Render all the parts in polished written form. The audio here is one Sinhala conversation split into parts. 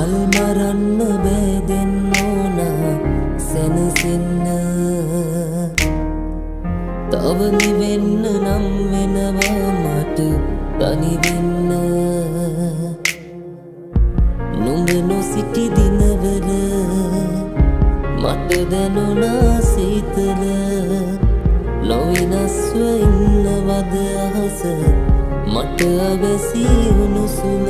මල් මරන්න බෑදෙන්න ඕන සැනසෙන්න තව නිවෙන්න නම් වෙනවා මට තනි වෙන්න නුඹ නොසිටි දිනවල මට දැනුණා සීතල නොවෙනස්ව ඉන්නවද අහස මට අවැසි උණුසුම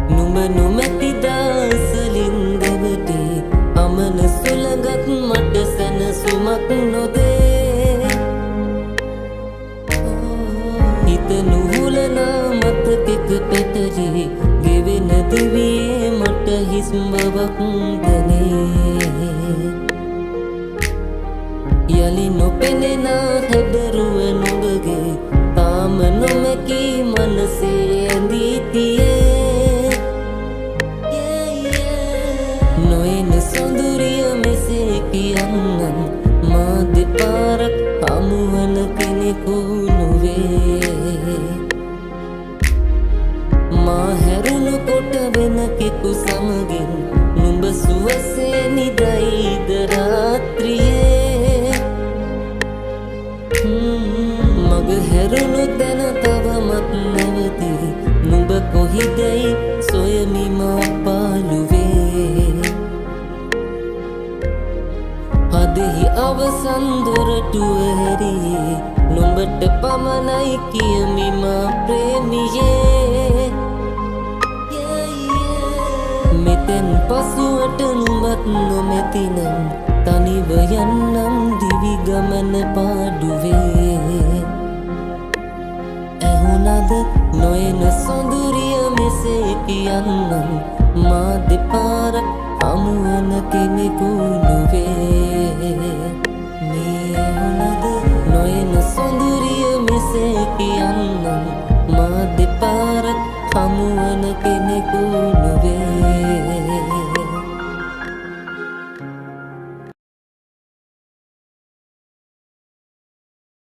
නුඹ නොමැති දාසලින් දෙවටේ අමන සුළඟක් මට සැනසුමක් නොදේ හිත නුහුලනා මතකෙක පැටලී ගෙවෙන දිවියේ මට හිස් බවක් දැනේ යලි නොපෙනෙන හැබරුව නුඹගේ තාම නොමැකී මනසේ ඇඳී තියේ නොයන සොඳුරිය මෙසේ කියන්නන් මා දෙපාරක් හමුවන කෙනෙකු නොවේ මා හැරුණු කොට වෙන කෙකු සමගින් නුඹ සුවසේ නිදයිද රාත්‍රියේ මග හැරුණු තැන තවමත් නැවති නුඹ කොහිදැයි සොයමි මා පාළුවේ හදෙහි අවසන් දොරටුව හැරියේ නුඹට පමණයි කියමි මා ප්‍රේමියේ මෙතෙන් පසුවට නුඹත් නොමැතිනම් තනිව යන්නම් දිවි ගමන පාඩුවේ ඇහුණද නොයන සොඳුරිය මෙසේ කියන්නම් මා දෙපාරක් හමුවන කෙනෙකු නොවේ මේ ඇහුණද නොයන සොඳුරිය මෙසේ කියන්නම් මා දෙපාරක් හමුවන කෙනෙකු